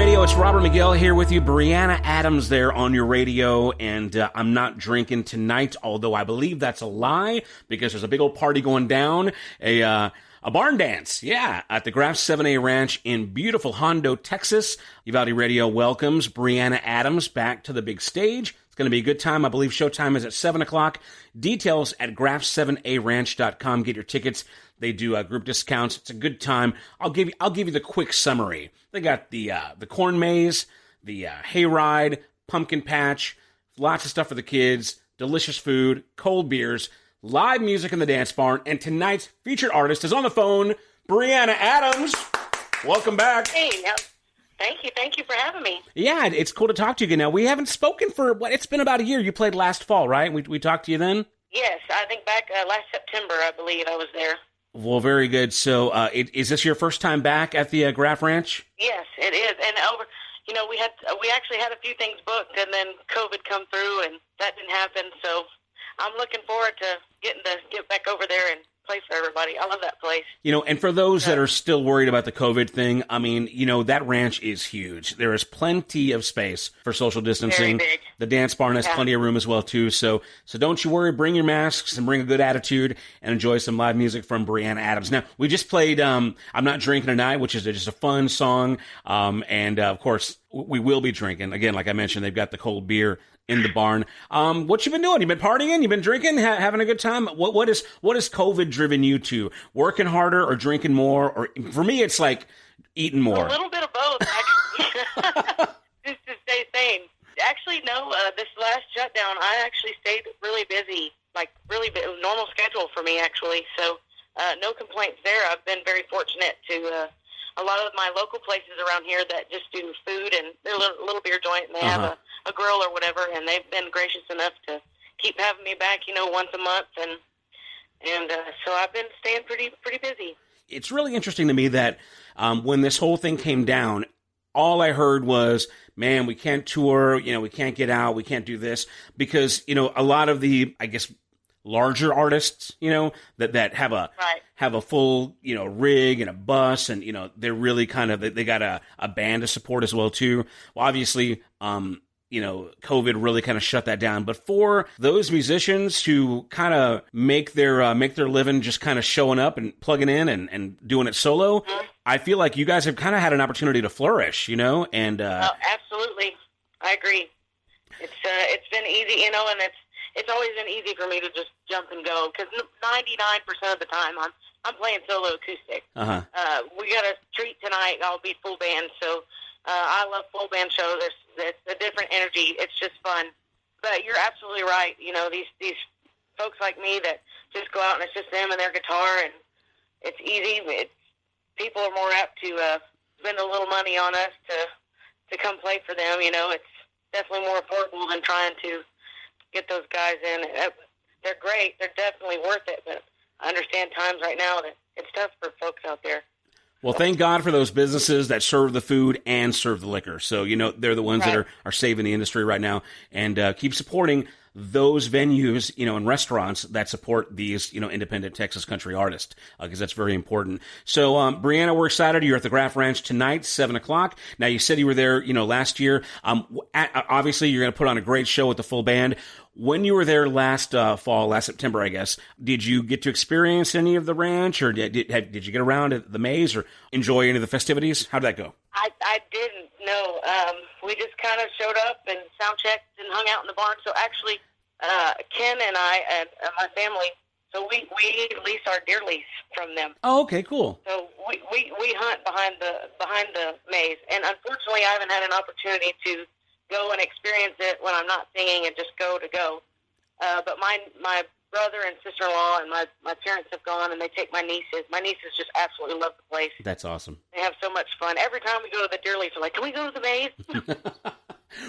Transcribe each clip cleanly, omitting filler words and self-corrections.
Radio. It's Robert Miguel here with you. Briana Adams there on your radio, and I'm not drinking tonight, although I believe that's a lie because there's a big old party going down, a barn dance, at the Graff 7A Ranch in beautiful Hondo, Texas. Uvalde Radio welcomes Briana Adams back to the big stage. It's going to be a good time. I believe showtime is at 7 o'clock. Details at graff7aranch.com. Get your tickets. They do group discounts. It's a good time. I'll give you the quick summary. They got the corn maze, the hayride, pumpkin patch, lots of stuff for the kids, delicious food, cold beers, live music in the dance barn, and tonight's featured artist is on the phone, Briana Adams. Welcome back. Hey, Thank you for having me. Yeah, it's cool to talk to you again. Now, we haven't spoken for, it's been about a year. You played last fall, right? We talked to you then? Yes, I think back last September, I believe I was there. Well, very good. So, is this your first time back at the Graff Ranch? Yes, it is. And we actually had a few things booked, and then COVID come through, and that didn't happen. So, I'm looking forward to get back over there and play for everybody. I love that place. And for those that are still worried about the COVID thing, I mean, that ranch is huge. There is plenty of space for social distancing. Very big. The dance barn has plenty of room as well, too. So don't you worry. Bring your masks and bring a good attitude and enjoy some live music from Briana Adams. Now, we just played I'm Not Drinking Tonight, which is just a fun song. Of course, we will be drinking. Again, like I mentioned, they've got the cold beer in the barn. What you been doing? You been partying? You been drinking? Having a good time? What is COVID driven you to? Working harder or drinking more? Or for me, it's like eating more. A little bit of both, actually. Just to stay sane. Actually, no. This last shutdown, I actually stayed really busy, normal schedule for me, actually. So no complaints there. I've been very fortunate to. A lot of my local places around here that just do food and they're a little beer joint and they have a grill or whatever, and they've been gracious enough to keep having me back, once a month, and so I've been staying pretty busy. It's really interesting to me that when this whole thing came down, all I heard was, man, we can't tour, we can't get out, we can't do this, because, a lot of the, I guess, larger artists, that have a full, rig and a bus, and, they're really kind of, they got a band to support as well, too. Well, obviously, COVID really kind of shut that down. But for those musicians who kind of make their living just kind of showing up and plugging in and doing it solo, I feel like you guys have kind of had an opportunity to flourish, and absolutely, I agree. It's been easy, and it's always been easy for me to just jump and go because 99% of the time I'm playing solo acoustic. We got a treat tonight. I'll be full band, so I love full band shows. There's a different energy. It's just fun. But you're absolutely right. These folks like me that just go out and it's just them and their guitar, and it's easy. People are more apt to spend a little money on us to come play for them. It's definitely more affordable than trying to get those guys in. They're great. They're definitely worth it. But I understand times right now that it's tough for folks out there. Well, thank God for those businesses that serve the food and serve the liquor. So, they're the ones that are saving the industry right now. And keep supporting those venues, and restaurants that support these, independent Texas country artists, because that's very important. So, Briana, we're excited. You're at the Graff Ranch tonight, 7 o'clock. Now, you said you were there, last year. Obviously, you're going to put on a great show with the full band. When you were there last September, I guess, did you get to experience any of the ranch, or did you get around at the maze or enjoy any of the festivities? How did that go? I didn't, no. We just kind of showed up and sound checked and hung out in the barn. So actually, Ken and I and my family, so we lease our deer lease from them. Oh, okay, cool. So we hunt behind the maze, and unfortunately, I haven't had an opportunity to go and experience it when I'm not singing and just go to go. But my brother and sister-in-law and my parents have gone, and they take my nieces. My nieces just absolutely love the place. That's awesome. They have so much fun. Every time we go to the deer lease, they're like, can we go to the maze?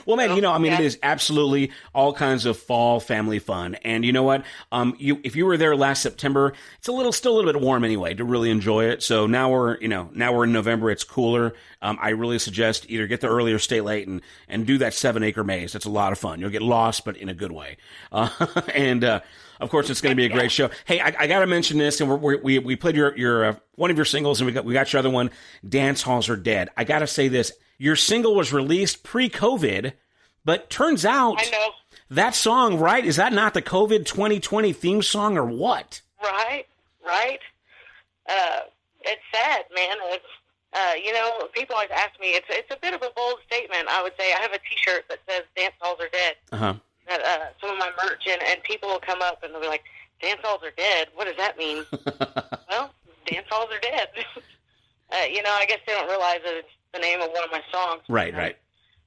Well, man, it is absolutely all kinds of fall family fun. And you know what? If you were there last September, it's still a little bit warm anyway to really enjoy it. So now we're in November. It's cooler. I really suggest either get there early or stay late and do that 7-acre maze. It's a lot of fun. You'll get lost, but in a good way. Of course, it's going to be a great show. Hey, I got to mention this, and we played your one of your singles, and we got your other one, Dancehalls Are Dead. I got to say this. your single was released pre-COVID, but turns out I know. that song, right? Is that not the COVID 2020 theme song or what? Right. It's sad, man. It's, people always ask me, it's a bit of a bold statement, I would say. I have a T-shirt that says Dancehalls are dead. Uh-huh. Some of my merch, and people will come up and they'll be like, Dancehalls are dead? What does that mean? Well, Dancehalls are dead. I guess they don't realize that it's the name of one of my songs. Right.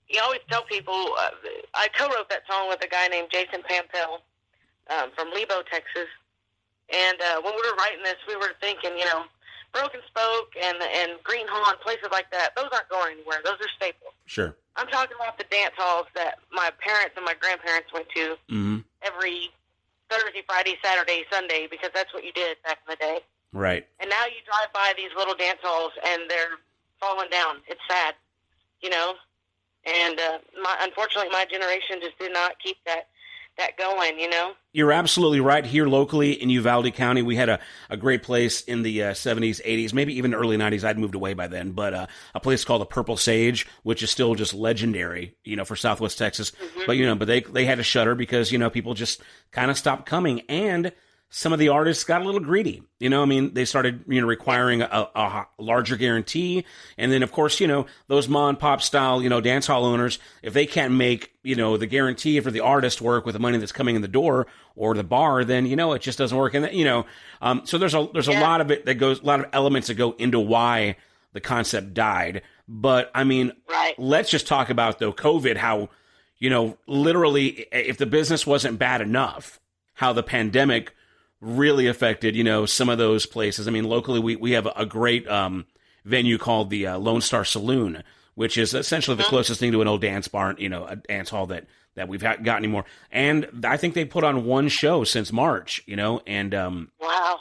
You always tell people, I co-wrote that song with a guy named Jason Pampel from Lebo, Texas. And when we were writing this, we were thinking, Broken Spoke and Green Horn, places like that, those aren't going anywhere. Those are staples. Sure. I'm talking about the dance halls that my parents and my grandparents went to every Thursday, Friday, Saturday, Sunday, because that's what you did back in the day. Right. And now you drive by these little dance halls, and they're falling down. It's sad, And unfortunately, my generation just did not keep that going, You're absolutely right. Here locally in Uvalde County, we had a great place in the 70s, 80s, maybe even early 90s. I'd moved away by then, but a place called the Purple Sage, which is still just legendary, for Southwest Texas. But they had to shutter because people just kind of stopped coming, and some of the artists got a little greedy. They started, requiring a larger guarantee. And then, of course, those mom and pop style, dance hall owners, if they can't make, the guarantee for the artist work with the money that's coming in the door or the bar, then, it just doesn't work. And, so there's a lot of it that goes, a lot of elements that go into why the concept died. But let's just talk about, though, COVID, how, literally, if the business wasn't bad enough, how the pandemic really affected, some of those places. Locally, we have a great venue called the Lone Star Saloon, which is essentially the closest thing to an old dance bar, a dance hall that we've got anymore. And I think they put on one show since March, and wow.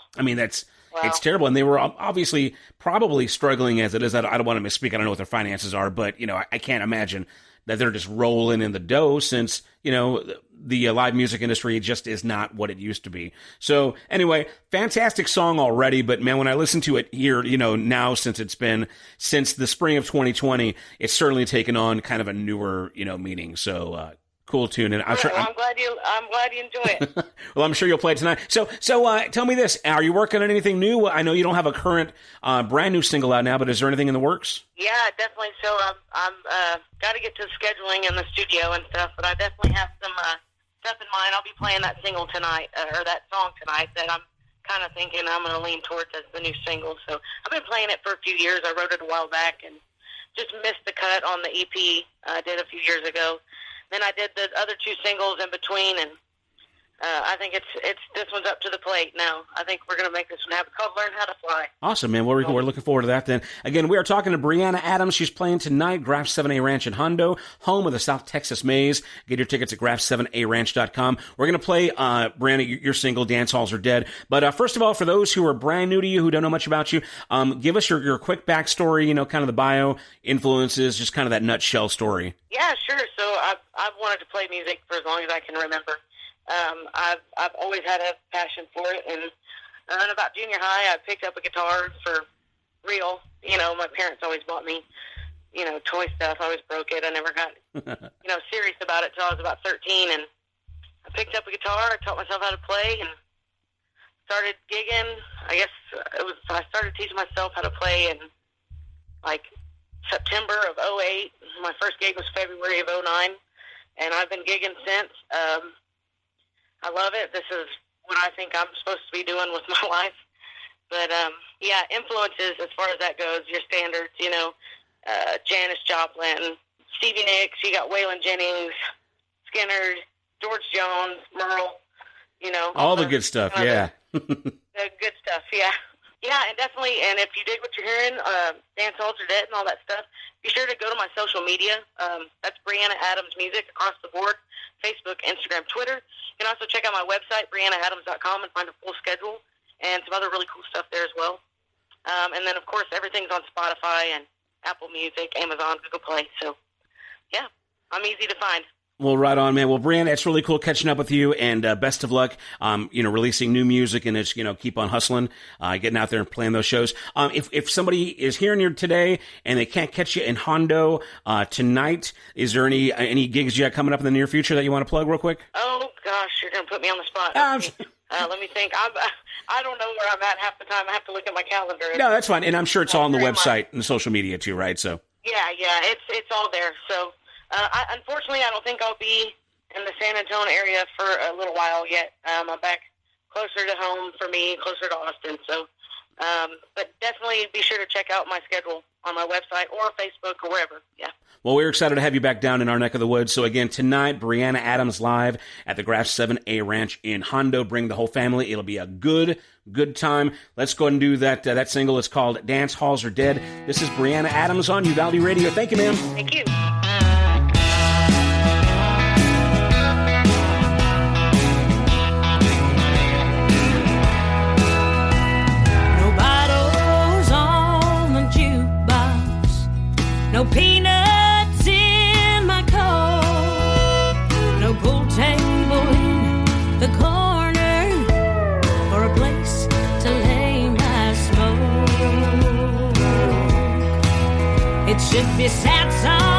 It's terrible. And they were obviously probably struggling as it is. I don't want to misspeak. I don't know what their finances are, but, I can't imagine that they're just rolling in the dough since, the live music industry just is not what it used to be. So anyway, fantastic song already, but man, when I listen to it here, now since the spring of 2020, it's certainly taken on kind of a newer, meaning. So, cool tune. And I'm glad you enjoy it. Well, I'm sure you'll play it tonight. So tell me this, are you working on anything new? I know you don't have a current, brand new single out now, but is there anything in the works? Yeah, definitely. So I'm got to get to scheduling in the studio and stuff, but I definitely have some stuff in mind. I'll be playing that single tonight, or that song tonight, that I'm kind of thinking I'm going to lean towards as the new single. So I've been playing it for a few years. I wrote it a while back and just missed the cut on the EP I did a few years ago. Then I did the other two singles in between, and I think it's this one's up to the plate now. I think we're going to make this one happen. It's called Learn How to Fly. Awesome, man. We're looking forward to that then. Again, we are talking to Briana Adams. She's playing tonight, Graff 7A Ranch in Hondo, home of the South Texas Maze. Get your tickets at graff7aranch.com. We're going to play, Briana, your single, Dancehalls Are Dead. But first of all, for those who are brand new to you, who don't know much about you, give us your quick backstory, kind of the bio, influences, just kind of that nutshell story. Yeah, sure. So I've wanted to play music for as long as I can remember. I've always had a passion for it, and about junior high, I picked up a guitar for real. My parents always bought me, toy stuff. I always broke it. I never got, serious about it till I was about 13, and I picked up a guitar. I taught myself how to play, and started gigging. I started teaching myself how to play in, September of 2008. My first gig was February of 2009, and I've been gigging since. I love it. This is what I think I'm supposed to be doing with my life. But, influences as far as that goes, your standards, Janis Joplin, Stevie Nicks, you got Waylon Jennings, Skinner, George Jones, Merle, all the good stuff, yeah. The good stuff, yeah. Yeah, and definitely, and if you dig what you're hearing, Dancehalls Are Dead and all that stuff, be sure to go to my social media. That's Briana Adams Music across the board, Facebook, Instagram, Twitter. You can also check out my website, brianaadams.com, and find a full schedule and some other really cool stuff there as well. And then, of course, everything's on Spotify and Apple Music, Amazon, Google Play. So, yeah, I'm easy to find. Well, right on, man. Well, Brianna, it's really cool catching up with you, and best of luck, releasing new music, and it's, keep on hustling, getting out there and playing those shows. If somebody is hearing you today and they can't catch you in Hondo tonight, is there any gigs you got coming up in the near future that you want to plug real quick? Oh, gosh, you're going to put me on the spot. Let me think. I don't know where I'm at half the time. I have to look at my calendar. No, that's fine. And I'm sure it's all on the website and social media too, right? So. Yeah, it's all there. So, unfortunately, I don't think I'll be in the San Antonio area for a little while yet. I'm back closer to home for me, closer to Austin. So, but definitely be sure to check out my schedule on my website or Facebook or wherever. Yeah. Well, we're excited to have you back down in our neck of the woods. So again, tonight, Briana Adams live at the Graff 7A Ranch in Hondo. Bring the whole family. It'll be a good time. Let's go ahead and do that. That single is called Dancehalls Are Dead. This is Briana Adams on Uvalde Radio. Thank you, ma'am. Thank you. No bottles on the jukebox. No peanuts in my coat. No pool table in the corner, or a place to lay my smoke. It should be sad song